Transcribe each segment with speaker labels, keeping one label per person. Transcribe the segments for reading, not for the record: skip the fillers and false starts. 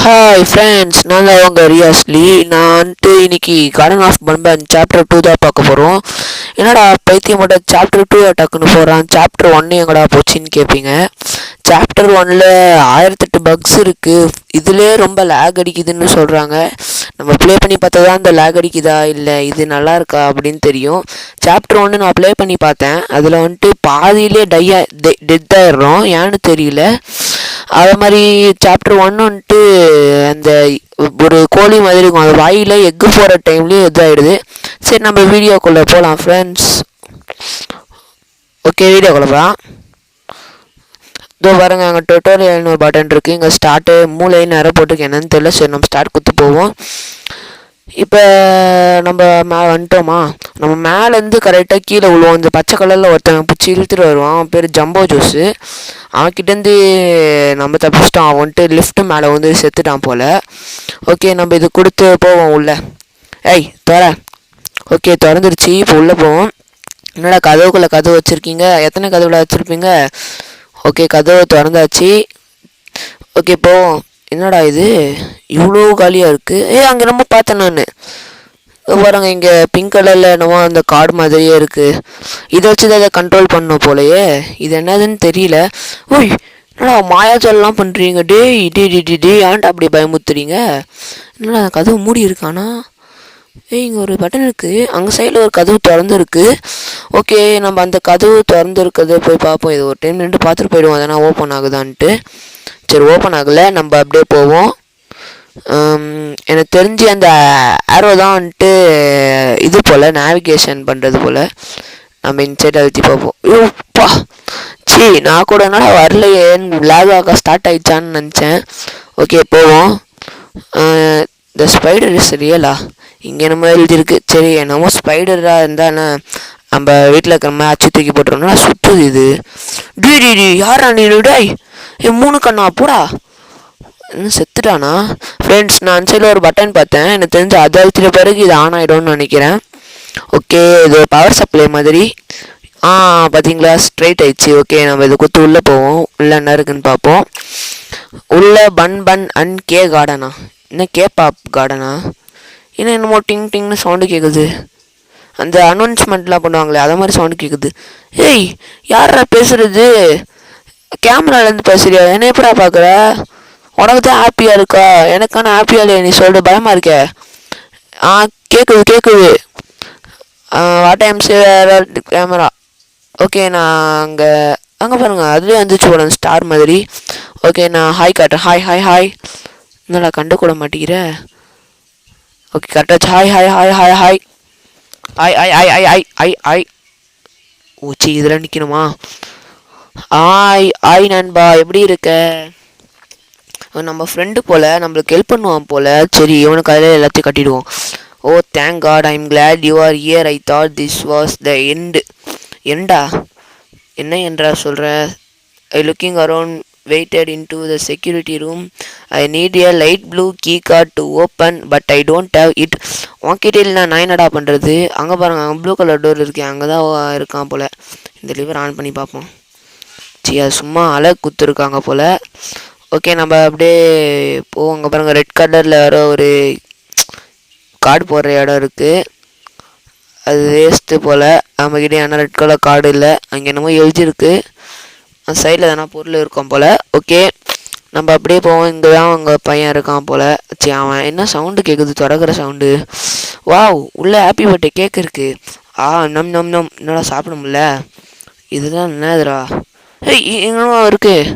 Speaker 1: Hi friends, நான் தான் உங்கள் ரியாஸ்லி. நான் வந்துட்டு இன்னைக்கு கார்டன் ஆஃப் பண்பன் சாப்டர் 2 தான் பார்க்க போகிறோம். என்னடா பைத்தியம் மட்டும் சாப்டர் 2 டக்குன்னு போகிறான், சாப்டர் 1 எங்கடா போச்சின்னு கேட்பீங்க. சாப்டர் 1ல் 1008 பக்ஸ் இருக்குது. இதிலே ரொம்ப லேக் அடிக்குதுன்னு சொல்கிறாங்க. நம்ம ப்ளே பண்ணி பார்த்தா தான் இந்த லேக் அடிக்குதா இல்லை இது நல்லா இருக்கா அப்படின்னு தெரியும். சாப்டர் 1 நான் ப்ளே பண்ணி பார்த்தேன். அதில் வந்துட்டு பாதியிலே டெத் ஆயிடுறோம், ஏன்னு தெரியல. அது மாதிரி சாப்டர் 1 வந்துட்டு அந்த ஒரு கோழி மாதிரி இருக்கும், அது வாயில் எக்கு போகிற டைம்லேயும் இதாகிடுது. சரி, நம்ம வீடியோக்குள்ளே போகலாம் ஃப்ரெண்ட்ஸ். ஓகே, வீடியோக்குள்ளே போகலாம். இதோ பாருங்கள், அங்கே டுட்டோரியல்னு ஒரு பட்டன் இருக்குது. இங்கே ஸ்டார்ட்டு மூளைன்னு நேரம் போட்டுருக்கு, என்னன்னு தெரியல. சரி, நம்ம ஸ்டார்ட் கொடுத்து போவோம். இப்போ நம்ம வந்துட்டோமா, நம்ம மேலேருந்து கரெக்டாக கீழே விழுவோம். இந்த பச்சை கலரில் ஒருத்தன் பிடிச்சி இழுத்துட்டு வருவான், அவன் பேர் ஜம்போ ஜூஸு. அவன்கிட்டேருந்து நம்ம தப்பிச்சிட்டோம். அவன் வந்துட்டு லிஃப்ட்டு மேலே வந்து செத்துட்டான் போல். ஓகே, நம்ம இது கொடுத்து போவோம் உள்ளே. ஏய் தர. ஓகே, திறந்துருச்சு. இப்போ உள்ளே போவோம். என்னடா கதவுக்குள்ளே கதவு வச்சுருக்கீங்க, எத்தனை கதவுல வச்சுருப்பீங்க? ஓகே, கதவு திறந்தாச்சு. ஓகே, போவோம். என்னடா இது இவ்வளோ காலியாக இருக்குது? அங்கே நம்ம பார்த்தேன் நான். பாருங்க, இங்கே பிங்க் கலரில் என்னமோ அந்த கார்டு மாதிரியே இருக்குது. இதை வச்சு தான் அதை கண்ட்ரோல் பண்ணணும் போலையே. இது என்னதுன்னு தெரியல. ஓய், என்னடா மாயாஜாலெலாம் பண்ணுறீங்க? டே ஏன்டா அப்படி பயமுத்துறீங்க? என்னடா கதவு மூடி இருக்கானா? இங்கே ஒரு பட்டன் இருக்குது, அங்கே சைடில் ஒரு கதவு திறந்துருக்கு. ஓகே, நம்ம அந்த கதவு திறந்துருக்கிறத போய் பார்ப்போம். இது ஒரு டைம் நின்று பார்த்துட்டு போயிடுவோம், அதனால் ஓப்பன் ஆகுதான்ட்டு. சரி, ஓப்பன் ஆகலை. நம்ம அப்படியே போவோம். எனக்கு தெரிஞ்சு அந்த ஆரோ தான் வந்துட்டு இது போல் நேவிகேஷன் பண்ணுறது போல். நம்ம இன்சைட் அழுத்தி பார்ப்போம். ஐயோப்பா, சரி, நான் கூட என்னடா வரலையே, லேக் ஆக ஸ்டார்ட் ஆகிடுச்சான்னு நினச்சேன். ஓகே, போவோம். இந்த ஸ்பைடர் இஸ் ரியலா? இங்கே என்னமோ எழுதியிருக்கு. சரி, என்னமோ ஸ்பைடராக இருந்தால் நம்ம வீட்டில் இருக்கிற மாதிரி அச்சு தூக்கி போட்டுருவோம்னா சுற்றுது இது. டி யாரா நீ? டேய், 3 கண்ணா போடா. இன்னும் செத்துட்டானா? ஃப்ரெண்ட்ஸ், நான் சைடில் ஒரு பட்டன் பார்த்தேன், எனக்கு தெரிஞ்சு அது அழுத்தின பிறகு இது ஆன் ஆகிடும்னு நினைக்கிறேன். ஓகே, இது பவர் சப்ளை மாதிரி. பார்த்தீங்களா, ஸ்ட்ரைட் ஆயிடுச்சு. ஓகே, நம்ம இது கொடுத்து உள்ளே போவோம். உள்ளே என்ன இருக்குன்னு பார்ப்போம். உள்ளே பன் அண்ட் கே கார்டனா? என்ன கே பாப் கார்டனா? இன்னும் என்னமோ டிங்னு சவுண்டு கேட்குது. அந்த அனௌன்ஸ்மெண்ட்லாம் பண்ணுவாங்களே, அதை மாதிரி சவுண்டு கேட்குது. ஏய், யாரா பேசுகிறது? கேமராலேருந்து பேசுறியா? என்ன எப்படா பார்க்குற? உனக்கு தான் ஹாப்பியாக இருக்கா? எனக்கான ஹாப்பியாக இல்லையா? நீ சொல்லிட்டு பயமாக இருக்க. கேட்குது. What I'm share camera. Okay, நான் அங்கே பாருங்கள், அதுலேயே வந்துச்சு போட ஸ்டார் மாதிரி. ஓகே, நான் ஹாய் காட்டுறேன். ஹாய். என்னடா கண்டு கூட மாட்டேங்கிற? ஓகே, கரெக்டாச்சு. ஹாய். ஐ. ஓச்சி, இதில் நிற்கணுமா? ஆய் நண்பா, எப்படி இருக்க? நம்ம ஃப்ரெண்டு போல், நம்மளுக்கு ஹெல்ப் பண்ணுவான் போல். சரி, இவனுக்கு அதில் எல்லாத்தையும் கட்டிடுவோம். Oh thank God, I am glad you are here. I thought this was the எண்டா? என்ன என்றா சொல்கிற? I looking around waited into the security room. I need a light blue key card to open, but I don't have it. உன்கிட்ட இல்லை, நான் என்னடா பண்ணுறது? அங்கே பாருங்கள், அங்கே ப்ளூ கலர் டோர் இருக்கேன், அங்கே தான் இருக்கான் போல். இந்த லிவர் ஆன் பண்ணி பார்ப்போம். சரி, அது சும்மா அலை குத்துருக்காங்க போல். ஓகே, நம்ம அப்படியே போவோம். அங்கே பாருங்கள், ரெட் கலரில் வேறு ஒரு கார்டு போடுற இடம் இருக்குது. அது வேஸ்ட்டு போல். நம்மக்கிட்டே ஆனால் ரெட் கலர் கார்டு இல்லை. அங்கே என்னமோ எழுதிருக்கு, அந்த சைடில் எதனா பொருள் இருக்கும் போல். ஓகே, நம்ம அப்படியே போவோம். இங்கே தான் அவங்க பையன் இருக்கான் போல். சரி, அவன் என்ன சவுண்டு கேட்குது? தொடக்கிற சவுண்டு. வாவ், உள்ளே ஹாப்பி பர்த்டே கேக் இருக்குது. நம் என்னடா சாப்பிட முடியல? இதுதான் என்னதுடா? இன்னும் இருக்குது.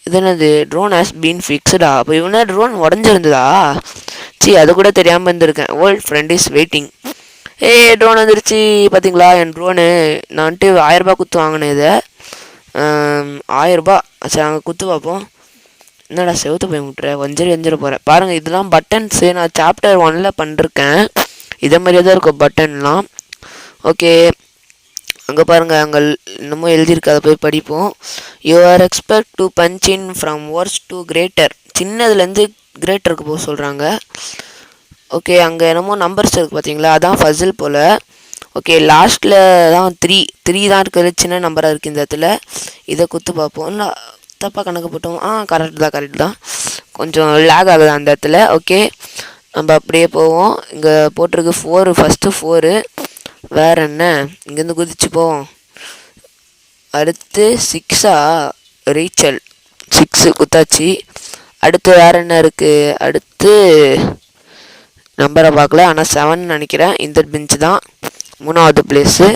Speaker 1: இது என்னது? ட்ரோன் ஹாஸ் பீன் ஃபிக்ஸ்டா? அப்போ இவனா ட்ரோன் உடஞ்சிருந்ததா? அது கூட தெரியாமல் இருந்திருக்கேன். Old friend is waiting. Drone வந்துருச்சு பார்த்தீங்களா? என் ட்ரோனு நான் வந்துட்டு 1000 ரூபா குத்து வாங்கினேன். இதை 1000 ரூபா. சரி, அங்கே குத்து பார்ப்போம். என்னடா செவத்து போய் விட்டுற? வஞ்சிர போகிறேன் பாருங்கள். இதெல்லாம் பட்டன்ஸு நான் சாப்டர் 1ல் பண்ணிருக்கேன். இதே மாதிரியே தான் இருக்கும் பட்டன்லாம். ஓகே, அங்கே பாருங்கள், அங்கே இன்னமும் எழுதியிருக்கு, அதை போய் படிப்போம். You are expect to punch in from worse to greater. சின்னதுலேருந்து கிரேட்டருக்கு போக சொல்கிறாங்க. ஓகே, அங்கே என்னமோ நம்பர்ஸ் இருக்குது பார்த்தீங்களா, அதான் ஃபசில் போல். ஓகே, லாஸ்ட்டில் தான் 3 தான் இருக்கிறது, சின்ன நம்பராக இருக்குது இந்த இடத்துல. இதை குத்து பார்ப்போம். இல்லை, தப்பாக கணக்கு போட்டோம். கரெக்ட் தான். கொஞ்சம் லேக் ஆகுது அந்த இடத்துல. ஓகே நம்ம அப்படியே போவோம். இங்கே போட்டிருக்கு 4, ஃபஸ்ட்டு 4. வேறு என்ன, இங்கேருந்து குதிச்சு போவோம். அடுத்து 6ஆ, ரீச்சல் 6 குத்தாச்சு. அடுத்து வேறு என்ன இருக்குது, அடுத்து நம்பரை பார்க்கல, ஆனால் 7 நினைக்கிறேன். இந்த பெஞ்சு தான் 3வது பிளேஸு.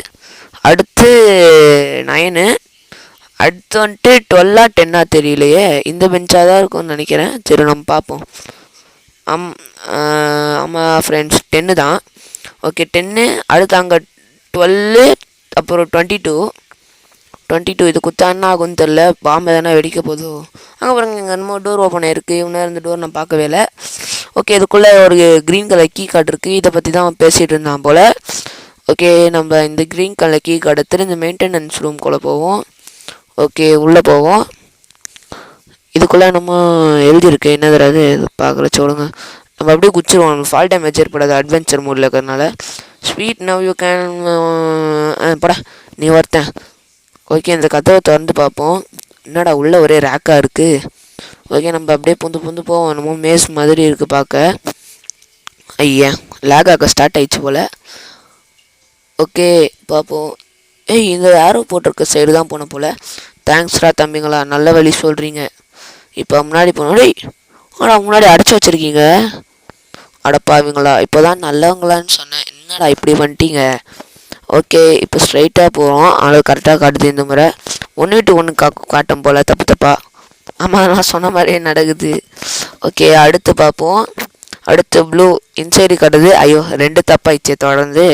Speaker 1: அடுத்து 9. அடுத்து வந்துட்டு 12ஆ 10ஆ தெரியலையே, இந்த பெஞ்சாக தான் இருக்கும்னு நினைக்கிறேன். சரி நம்ம பார்ப்போம். ஆமாம் ஃப்ரெண்ட்ஸ் 10 தான். ஓகே 10. அடுத்து அங்கே 12, அப்புறம் 22. இது குத்தா என்ன ஆகும்னு தெரில, பாம்பு எதனா வெடிக்க போதோ. அங்கே பாருங்க, இங்கே என்னமோ டோர் ஓப்பன் ஆயிருக்கு. இவங்க இருந்த டோர் நான் பார்க்கவே இல்லை. ஓகே இதுக்குள்ளே ஒரு க்ரீன் கலர் கீ கார்டு இருக்குது. இதை பற்றி தான் பேசிகிட்டு இருந்தான் போல். ஓகே நம்ம இந்த க்ரீன் கலர் கீ கார்டு எடுத்துட்டு இந்த மெயின்டெனன்ஸ் ரூம்குள்ளே போவோம். ஓகே உள்ளே போவோம். இதுக்குள்ளே நம்ம எழுதியிருக்கு என்ன தராது பார்க்கல சொல்லுங்க. நம்ம அப்படியே குச்சிருவோம், ஃபால் டேமேஜ் ஏற்படாது அட்வென்ச்சர் மோடில் இருக்கிறதுனால. ஸ்வீட் நவ் யூ கேன் படா நீ ஒருத்தன். ஓகே இந்த கதவை திறந்து பார்ப்போம். என்னடா உள்ளே ஒரே ரேக்காக இருக்குது. ஓகே நம்ம அப்படியே புந்து போவோம். நம்ம மேஸ் மாதிரி இருக்குது பார்க்க. ஐயா லேக் ஆக ஸ்டார்ட் ஆயிடுச்சு போல். ஓகே பார்ப்போம். இந்த ஏரோ போட்டிருக்க சைடு தான் போன போல். தேங்க்ஸ்ரா தம்பிங்களா, நல்ல வழி சொல்கிறீங்க. இப்போ முன்னாடி போனோம். ஆனால் முன்னாடி அடைச்சி வச்சுருக்கீங்க. அடப்பாவீங்களா, இப்போ தான் நல்லவங்களான்னு சொன்னேன், என்னடா இப்படி பண்ணிட்டீங்க. ஓகே இப்போ ஸ்ட்ரைட்டாக போகிறோம். ஆனால் கரெக்டாக காட்டுது இந்த முறை. 1 விட்டு 1 காட்டும் போல் தப்பா. ஆமாம் நான் சொன்ன மாதிரியே நடக்குது. ஓகே அடுத்து பார்ப்போம். அடுத்து ப்ளூ இன்சைடு காட்டுது. ஐயோ 2 தப்பாயிடுச்சே தொடர்ந்து.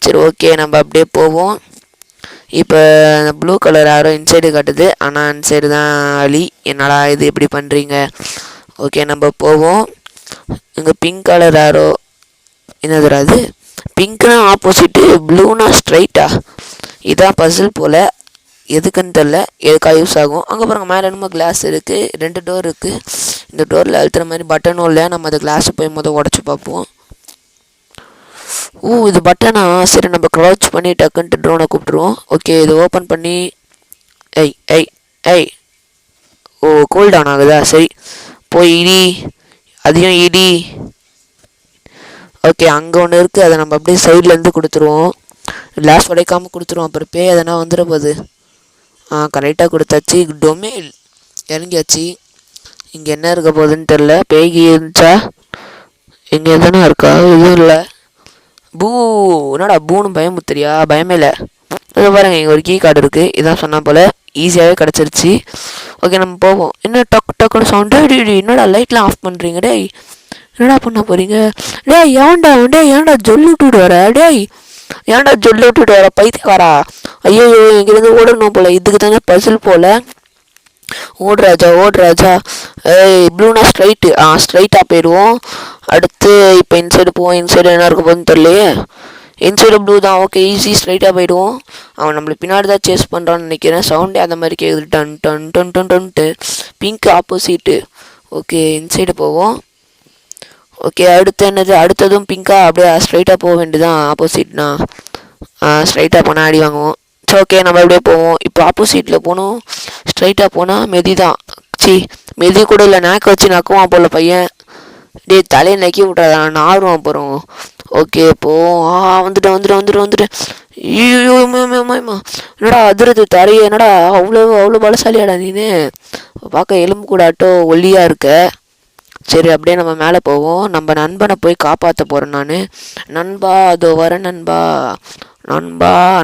Speaker 1: சரி ஓகே நம்ம அப்படியே போவோம். இப்போ அந்த ப்ளூ கலர் யாரோ இன்சைடு காட்டுது, ஆனால் இன்சைடு தான் அலி. என்னடா இது எப்படி பண்ணுறீங்க. ஓகே நம்ம போவோம். இங்கே பிங்க் கலர் யாரோ என்னதுடா அது, பிங்க்னா ஆப்போசிட்டு, ப்ளூனா ஸ்ட்ரைட்டா. இதான் பசில் போல், எதுக்குன்னு தெரில, எதுக்காக யூஸ் ஆகும். அங்கே பாருங்கள் மேலே என்னமோ கிளாஸ் இருக்குது, 2 டோர் இருக்குது. இந்த டோரில் அழுத்துற மாதிரி பட்டனும் இல்லை. நம்ம அந்த கிளாஸை போய் உடச்சி பார்ப்போம். இது பட்டனா, சரி நம்ம க்ரௌச் பண்ணி டக்குன்ட்டு ட்ரோனை கூப்பிட்ருவோம். ஓகே இது ஓப்பன் பண்ணி ஐய் கூல் டவுன் ஆகுதா, சரி போய் இடி, அதையும் இடி. ஓகே அங்கே ஒன்று இருக்குது, அதை நம்ம அப்படியே சைட்லேருந்து கொடுத்துருவோம். கிளாஸ் உடைக்காமல் கொடுத்துருவோம், அப்புறம் பேய் எதனா வந்துட போகுது. கரெக்டாக கொடுத்தாச்சு. டொமேல் இறங்கியாச்சு. இங்கே என்ன இருக்க போகுதுன்னு தெரில. பேய்கி இருந்துச்சா, இங்கே எதனா இருக்கா, எதுவும் இல்லை. என்னடா பூன்னு பயமுத்துறியா, பயமே இல்லை. அதை பாருங்கள் இங்கே ஒரு கீ கார்டு இருக்குது. இதான் சொன்னால் போல் ஈஸியாகவே கிடச்சிருச்சு. ஓகே நம்ம போவோம். என்ன டக்குன்னு சவுண்டு, என்னடா லைட்லாம் ஆஃப் பண்ணுறீங்க, டேய் என்னடா பண்ண போகிறீங்க, டேய் ஏன்டா ஜொல்லு விட்டுட்டு வர, ஏன்டா ஜொல்லு விட்டுட்டு வர பைத்தியக்காரா. ஐயோ இங்கேருந்து ஓடணும் போல், இதுக்கு தானே பசில் போல். ஓடு ராஜா. ப்ளூனா ஸ்ட்ரைட்டாக போயிடுவோம். அடுத்து இப்போ இன்சைடு போவோம். இன்சைடு என்ன இருக்க போகுதுன்னு தெரியலையே. இன்சைடு ப்ளூ தான். ஓகே ஈஸி ஸ்ட்ரைட்டாக போயிடுவோம். அவன் நம்மளை பின்னாடி தான் சேஸ் பண்ணுறான்னு நினைக்கிறேன். சவுண்டே அந்த மாதிரி கேட்குது, done. Pink opposite. Okay inside போவோம். ஓகே அடுத்து என்னது, அடுத்ததும் பிங்க்கா, அப்படியே ஸ்ட்ரைட்டாக போக வேண்டியதான். ஆப்போசிட்னா ஸ்ட்ரைட்டாக போனால் அடி வாங்குவோம். சரி ஓகே நம்ம அப்படியே போவோம். இப்போ ஆப்போசிட்டில் போகணும். ஸ்ட்ரைட்டாக போனால் மெதி தான். மெதி கூட இல்லை, நாக்க வச்சு நக்குவான் போல் பையன். தலையை நக்கி விட்றாதா, நான் ஆடுவான் அப்புறம். ஓகே போவோம். வந்துட்டு ஐயோ என்னடா அதிரது தரைய, என்னடா அவ்வளோ பலசாலியாடா நீனு, பார்க்க எலும்பு கூட ஆட்டோ ஒல்லியாக இருக்க. சரி அப்படியே நம்ம மேலே போவோம். நம்ம நண்பனை போய் காப்பாற்ற போகிறேன் நண்பா அதோ வரேன் நண்பா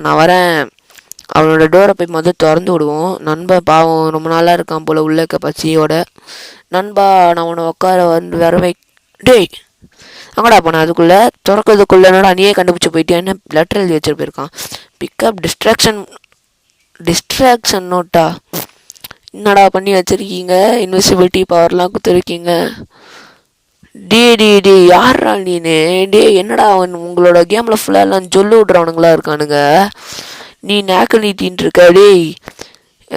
Speaker 1: நான் வரேன். அவனோட டோரை போய் திறந்து விடுவோம். நண்பன் பாவம் ரொம்ப நாளாக இருக்கான் போல் உள்ள இருக்க பசியோட. நண்பா நான் உன்னை உட்கார வர டேய் அங்கடா போனேன். அதுக்குள்ளே திறக்கிறதுக்குள்ளே என்னடா நீயே கண்டுபிடிச்சி போயிட்டேன்னு லெட்டர் எழுதி வச்சுட்டு போயிருக்கான். பிக்கப் டிஸ்ட்ராக்ஷன் நோட்டா, என்னடா பண்ணி வச்சுருக்கீங்க, இன்விசிபிலிட்டி பவர்லாம் கொடுத்துருக்கீங்க. டே யாரா நீனு, என்னடா உங்களோட கேமில் ஃபுல்லாக எல்லாம் சொல்லி விட்றவனுங்களா இருக்கானுங்க. நீ நாக்கு நீட்டின்னு இருக்க.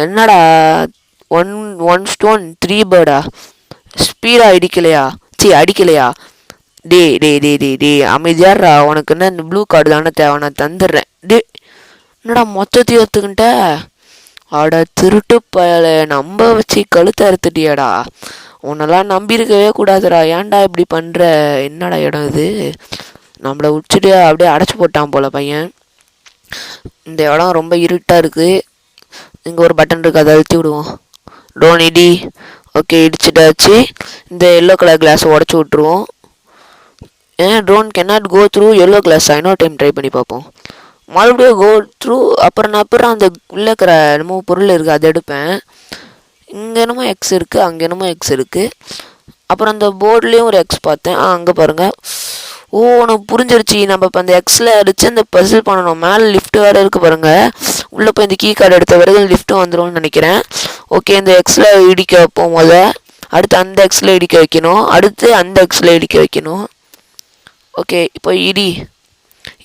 Speaker 1: என்னடா 1 ஸ்டோன் 3 பேர்டா, ஸ்பீடாக அடிக்கலையா. டே அமைதியாடுறா. உனக்கு என்ன இந்த ப்ளூ கார்டு தானே தேவை, நான் தந்துடுறேன். என்னடா மொத்தத்தையும் ஒத்துக்கிட்ட, அட திருட்டு பயல, நம்ப வச்சு கழுத்தை அறுத்துட்டியாடா. உன்னெல்லாம் நம்பியிருக்கவே கூடாதுடா, ஏன்டா இப்படி பண்ணுற? என்னடா இடம் இது? நம்மளை உச்சிட்டு அப்படியே அடைச்சி போட்டான் போல் பையன். இந்த இடம் ரொம்ப இருட்டாக இருக்குது. இங்கே ஒரு பட்டன் இருக்குது, அதை அழுத்தி விடுவோம். ட்ரோன் இடி. ஓகே, இடிச்சிட்டாச்சு. இந்த எல்லோ கலர் கிளாஸை உடச்சி விட்ருவோம். Drone cannot go through yellow glass. இன்னொரு டைம் ட்ரை பண்ணி பார்ப்போம். மறுபடியும் கோ த்ரூ. அப்புறம் அந்த உள்ளே இருக்கிற என்னமோ பொருள் இருக்குது, அதை எடுப்பேன். இங்கே என்னமோ எக்ஸ் இருக்குது, அங்கே என்னமோ எக்ஸ் இருக்குது. அப்புறம் அந்த போர்ட்லேயும் ஒரு எக்ஸ் பார்த்தேன். அங்கே பாருங்கள். ஓ, உனக்கு புரிஞ்சிருச்சு. நம்ம இப்போ அந்த எக்ஸில் அடித்து அந்த பசில் பண்ணணும். மேலே லிஃப்ட் வேறு இருக்குது பாருங்கள். உள்ளே போய் இந்த கீ கார்டு எடுத்த பிறகு லிஃப்ட்டு வந்துடும்னு நினைக்கிறேன். ஓகே, இந்த எக்ஸில் இடிக்க வைப்போம் அடுத்து அந்த எக்ஸில் இடிக்க வைக்கணும். அடுத்து அந்த எக்ஸில் இடிக்க வைக்கணும். ஓகே, இப்போ இடி.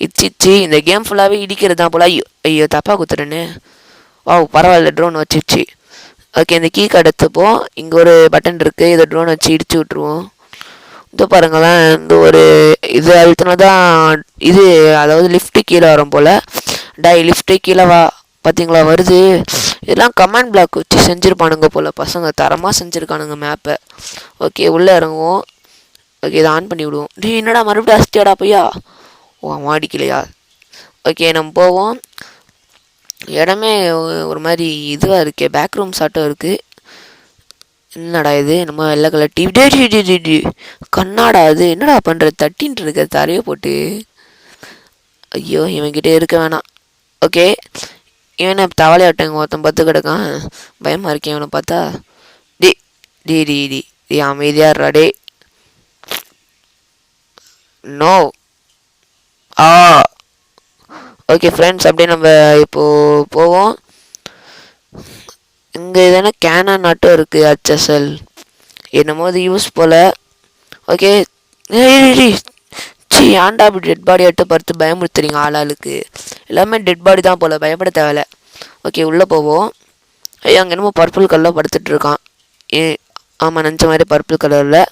Speaker 1: இச்சிச்சு. இந்த கேம் ஃபுல்லாகவே இடிக்கிறது தான் போல. ஐயோ தப்பாக குத்துறேன்னு. பரவாயில்ல, ட்ரோன் வச்சிச்சு. ஓகே, இந்த கீ கார்டு எடுத்துப்போம். இங்கே ஒரு பட்டன் இருக்குது, இதை ட்ரோன் வச்சு இடிச்சு விட்ருவோம். இது பாருங்களேன், இந்த ஒரு இது அழுத்தினா தான் இது, அதாவது லிஃப்ட்டு கீழே வரும் போல். லிஃப்ட்டு கீழே வா. பார்த்தீங்களா, வருது. இதெல்லாம் கமாண்ட் பிளாக் வச்சு செஞ்சுருப்பானுங்க போல் பசங்க. தரமாக செஞ்சுருக்கானுங்க மேப்பை. ஓகே, உள்ளே இறங்குவோம். ஓகே, இதை ஆன் பண்ணி விடுவோம். என்னடா மறுபடியும் அசிட்டியாடா பையா? அவன் அடிக்கலையா? ஓகே, நம்ம போவோம். இடமே ஒரு மாதிரி இதுவாக இருக்கே, பேக் ரூம் சாட்டம் இருக்குது. என்னடா இது? நம்ம வெள்ளை கலர் டிவி கண்ணாடா அது. என்னடா பண்ணுற? தட்டின்ட்டு இருக்க தரையை போட்டு. ஐயோ, இவன்கிட்ட இருக்க வேணாம். ஓகே, இவனை தவளையாட்டங்க ஒருத்தன் பத்து கிடக்கான். பயமாக இருக்கேன் இவனை பார்த்தா. டி அமைதியாடுறா டே. நோ. ஓகே ஃப்ரெண்ட்ஸ், அப்படியே நம்ம இப்போது போவோம். இங்கே எதனா கேனான் நாட்டும் இருக்குது. HSL என்னமோ அது யூஸ் போல். ஓகே, ஆண்டா அப்படி டெட் பாடி எடுத்து பார்த்து பயமுறுத்துறீங்க ஆளாளுக்கு. எல்லாமே டெட் பாடி தான் போல், பயப்பட தேவையில்ல. ஓகே, உள்ளே போவோம். அங்கே என்னமோ பர்பிள் கலரில் படுத்துட்ருக்கான். ஆமாம், நினச்ச மாதிரி பர்பிள் கலரில்.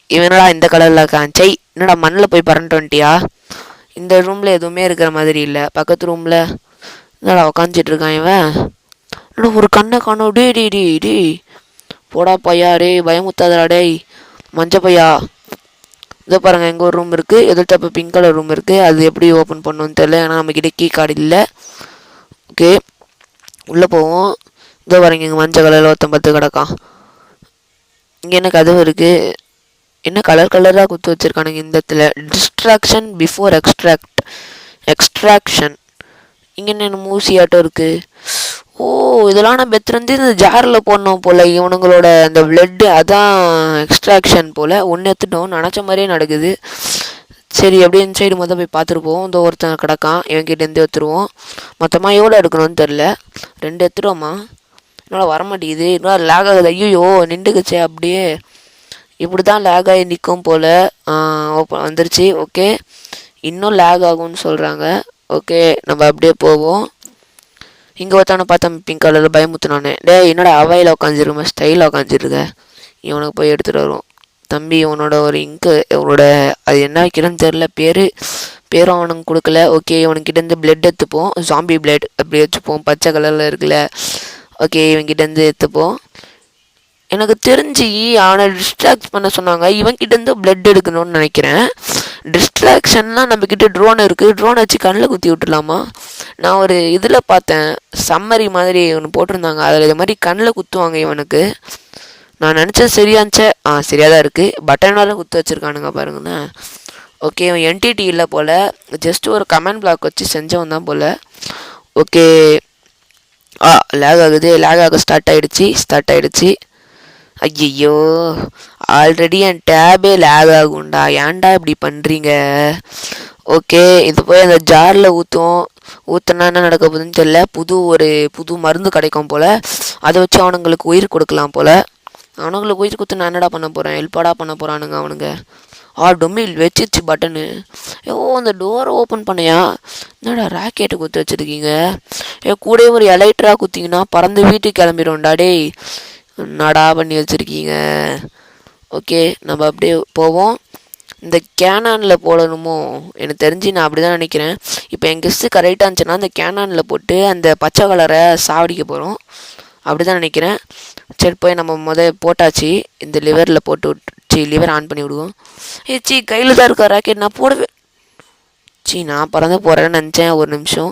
Speaker 1: இவனடா இந்த கலரில் இருக்கான். என்னடா மண்ணில் போய் பறந்துட்டு வந்துட்டியா? இந்த ரூமில் எதுவுமே இருக்கிற மாதிரி இல்லை. பக்கத்து ரூமில் என்னடா உக்காந்துட்ருக்கான் இவன். ஒரு கண்ணை காணும். டே போடா பையா, பயமுத்தாதடா டேய் மஞ்ச பையா. இதை பாருங்கள், எங்கே ஒரு ரூம் இருக்குது. எதிர்த்தப்போ பிங்க் கலர் ரூம் இருக்குது. அது எப்படி ஓப்பன் பண்ணணும்னு தெரியல, ஏன்னா நம்மக்கிட்ட கீ கார்டு இல்லை. ஓகே, உள்ளே போவோம். இதோ பாருங்க, இங்கே மஞ்சள் கலரில் ஒருத்தன் பத்து கிடக்கான். இங்கே என்ன கதவு இருக்குது? என்ன கலர் கலராக குத்து வச்சுருக்கானுங்க இந்த இடத்துல. Distraction before extraction. இங்கே என்ன மூசி ஆட்டம் இருக்குது. இதெல்லாம் நான் பெத்துருந்து இந்த ஜாரில் போடணும் போல். இவனுங்களோட அந்த பிளட்டு அதான் எக்ஸ்ட்ராக்ஷன் போல். ஒன்று எடுத்துட்டோம், நினச்ச மாதிரியே நடக்குது. சரி, அப்படியே இந்த சைடு மொதல் போய் பார்த்துருப்போம். இந்த ஒருத்தன் கிடக்கான், இவன்கிட்டேருந்து எடுத்துருவோம். மொத்தமாக எவ்வளோ எடுக்கணும்னு தெரில. 2 எடுத்துருவோமா? என்னால் வரமாட்டேங்குது. இன்னும் லேக் ஆகுது. ஐயோ, நின்றுக்குச்சே அப்படியே. இப்படி தான் லேக் ஆகி நிற்கும் போல். ஓப்பன் வந்துருச்சு. ஓகே, இன்னும் லேக் ஆகும்னு சொல்கிறாங்க. ஓகே, நம்ம அப்படியே போவோம். இங்கே ஒருத்தவனை பார்த்தா பிங்க் கலரில் பயமுத்துனானே. என்னோட அவையில் உட்காந்துருக்க ஸ்டைலாக உட்காந்துருக்க. இவனுக்கு போய் எடுத்துகிட்டு வருவோம். தம்பி, இவனோட ஒரு இவனோட அது என்ன வைக்கிறேன்னு தெரில. பேரும் அவனுக்கு கொடுக்கல. ஓகே, இவனுக்கிட்டேருந்து பிளட் எடுத்துப்போம். ஜாம்பி பிளட் அப்படி வச்சுப்போம். பச்சை கலரில் இருக்குல்ல. ஓகே, இவன்கிட்டேருந்து எடுத்துப்போம். எனக்கு தெரிஞ்சு அவனை டிஸ்ட்ராக்ட் பண்ண சொன்னாங்க. இவன்கிட்டேருந்து பிளட் எடுக்கணும்னு நினைக்கிறேன். டிஸ்ட்ராக்ஷன்லாம் நம்மக்கிட்ட ட்ரோன் இருக்குது. ட்ரோனை வச்சு கண்ணில் குத்தி விட்டுலாமா? நான் ஒரு இதில் பார்த்தேன், சம்மரி மாதிரி ஒன்று போட்டிருந்தாங்க. அதில் இது மாதிரி கண்ணில் குத்துவாங்க இவனுக்கு. நான் நினச்சேன் சரியாச்சே. சரியாக தான் இருக்குது. பட்டனால் குத்து வச்சுருக்கானுங்க பாருங்கண்ணே. ஓகே, இவன் என்டிடி இல்லை போல். ஜஸ்ட் ஒரு கமெண்ட் பிளாக் வச்சு செஞ்சவன் தான் போல். ஓகே, லேக் ஆகுது. லேக் ஆக ஸ்டார்ட் ஆகிடுச்சு. ஐயோ, ஆல்ரெடி என் டேபே லேக் ஆகும்டா. ஏன்டா இப்படி பண்ணுறீங்க? ஓகே, இது போய் அந்த ஜாரில் ஊற்றினா என்ன நடக்க போகுதுன்னு தெரியல. புது மருந்து கிடைக்கும் போல். அதை வச்சு அவனுங்களுக்கு உயிர் கொடுக்கலாம் போல். அவனுங்களுக்கு உயிர் கொடுத்து நான் என்னடா பண்ண போகிறேன்? ஹெல்ப்பாடா பண்ண போகிறானுங்க அவனுங்க. டொமில் வச்சிருச்சு பட்டனு. அந்த டோரை ஓப்பன் பண்ணியா? என்னடா ராக்கெட்டு குத்தி வச்சுருக்கீங்க? கூட ஒரு எலைட்ராக குத்திங்கன்னா பறந்து வீட்டுக்கு கிளம்பிடும்டா டேய். என்னடா பண்ணி வச்சுருக்கீங்க? ஓகே, நம்ம அப்படியே போவோம். இந்த கேனானில் போடணுமோ எனக்கு தெரிஞ்சு, நான் அப்படி தான் நினைக்கிறேன். இப்போ என் கெஸ்ட்டு கரெக்டாக இருந்துச்சுன்னா அந்த கேனானில் போட்டு அந்த பச்சை கலரை சாவடிக்க போகிறோம். அப்படி தான் நினைக்கிறேன். சரி போய் நம்ம போட்டாச்சு. இந்த லிவரில் போட்டு விட்டு லிவர் ஆன் பண்ணி விடுவோம். கையில் தான் இருக்கா ராக்கெட். நான் போடவே நான் பறந்து போகிறேன்னு நினச்சேன். ஒரு நிமிஷம்.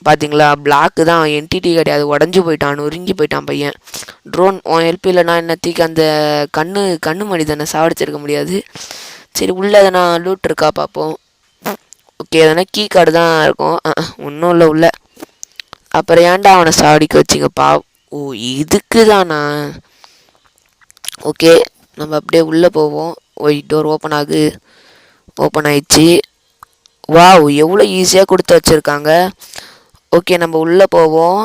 Speaker 1: பார்த்தீங்களா, பிளாக்கு தான், என்டிடி கிடையாது. உடஞ்சி போயிட்டான், நொறுங்கி போயிட்டான் பையன். ட்ரோன் உன் ஹெல்ப் இல்லைனா என்னத்திக்கு அந்த கண்ணு மனிதனை சாவடிச்சிருக்க முடியாது. சரி உள்ளே எதனா லூட் இருக்கா பார்ப்போம். ஓகே, எதனா கீ கார்டு தான் இருக்கும். ஒன்றும் இல்லை உள்ள. அப்புறம் ஏன்டா அவனை சாவடிக்க வச்சிங்கப்பா. ஓ இதுக்கு தானா. ஓகே நம்ம அப்படியே உள்ளே போவோம். டோர் ஓப்பன் ஆயிடுச்சு. வாவ் எவ்வளோ ஈஸியாக கொடுத்து வச்சுருக்காங்க. ஓகே நம்ம உள்ளே போவோம்.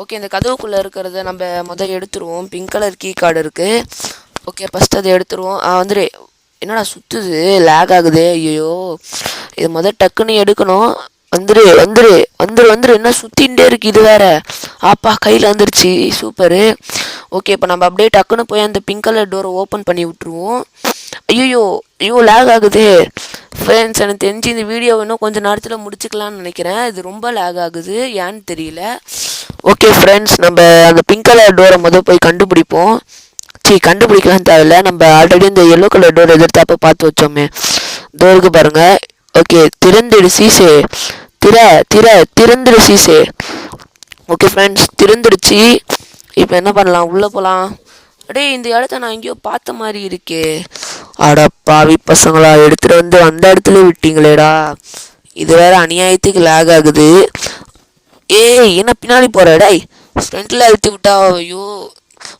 Speaker 1: ஓகே இந்த கதவுக்குள்ளே இருக்கிறத நம்ம எடுத்துருவோம். பிங்க் கலர் கீ கார்டு இருக்குது. ஓகே ஃபஸ்ட் அதை எடுத்துருவோம். வந்துடு. என்னடா சுற்றுது, லேக் ஆகுது. ஐயோ இது டக்குன்னு எடுக்கணும். வந்துரு. என்ன சுற்றிகிட்டே இருக்குது இது வேறு. ஆப்பா கையில் வந்துருச்சு. சூப்பரு. ஓகே இப்போ நம்ம அப்படியே டக்குன்னு போய் அந்த பிங்க் கலர் டோரை ஓப்பன் பண்ணி விட்ருவோம். ஐயோ லேக் ஆகுது ஃப்ரெண்ட்ஸ். எனக்கு தெரிஞ்சு இந்த வீடியோ இன்னும் கொஞ்சம் நேரத்தில் முடிச்சுக்கலான்னு நினைக்கிறேன். இது ரொம்ப லேக் ஆகுது, ஏன்னு தெரியல. ஓகே ஃப்ரெண்ட்ஸ், நம்ம அந்த பிங்க் கலர் டோரை போய் கண்டுபிடிப்போம். கண்டுபிடிக்கலாம் தேவையில்ல. நம்ம ஆல்ரெடி இந்த எல்லோ கலர் டோர் எதிர்த்தாப்ப பார்த்து வச்சோமே, டோருக்கு பாருங்க. ஓகே திறந்துடு சீசே. திறந்துடு சீசே. ஓகே ஃப்ரெண்ட்ஸ் திறந்துடுச்சு. இப்போ என்ன பண்ணலாம், உள்ளே போகலாம். அப்படியே இந்த இடத்த நான் எங்கேயோ பார்த்த மாதிரி இருக்கே. அட பாவி பசங்களா, எடுத்துகிட்டு வந்து அந்த இடத்துல விட்டீங்களேடா. இது வேற அநியாயத்துக்கு லேக் ஆகுது. என்ன பின்னாடி போகிறடா. ஃப்ரண்ட்டில் அழுத்தி விட்டா. ஐயோ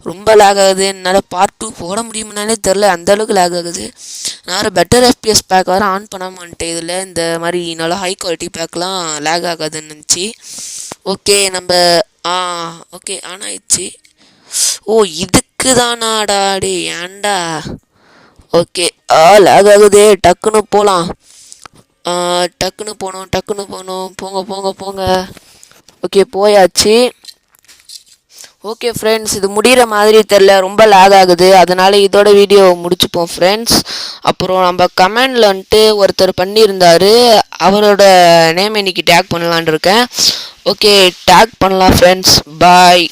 Speaker 1: ரொம்ப லேக் ஆகுது. என்னால் பார்ட் 2 போட முடியுமுன்னாலே தெரில, அந்தளவுக்கு லேக் ஆகுது. நான் பெட்டர் எஃபிஎஸ் பேக் வேறு ஆன் பண்ணாமன்ட்டேன். இதில் இந்த மாதிரி நல்லா ஹை குவாலிட்டி பேக்லாம் லேக் ஆகாதுன்னு நினச்சி. ஓகே நம்ம ஓகே ஆன் ஆயிடுச்சு. இதுக்கு தானாடா. ஏன்டா. ஓகே லேக் ஆகுதே. டக்குன்னு போகலாம். டக்குன்னு போகணும். போங்க. ஓகே போயாச்சு. ஓகே ஃப்ரெண்ட்ஸ், இது முடிகிற மாதிரி தெரில, ரொம்ப லேக் ஆகுது. அதனால் இதோட வீடியோ முடிச்சுப்போம் ஃப்ரெண்ட்ஸ். அப்புறம் நம்ம கமெண்டில் ஒருத்தர் பண்ணியிருந்தார். அவரோட நேம் இன்னைக்கு டேக் பண்ணலான் இருக்கேன். ஓகே டேக் பண்ணலாம் ஃப்ரெண்ட்ஸ். பாய்.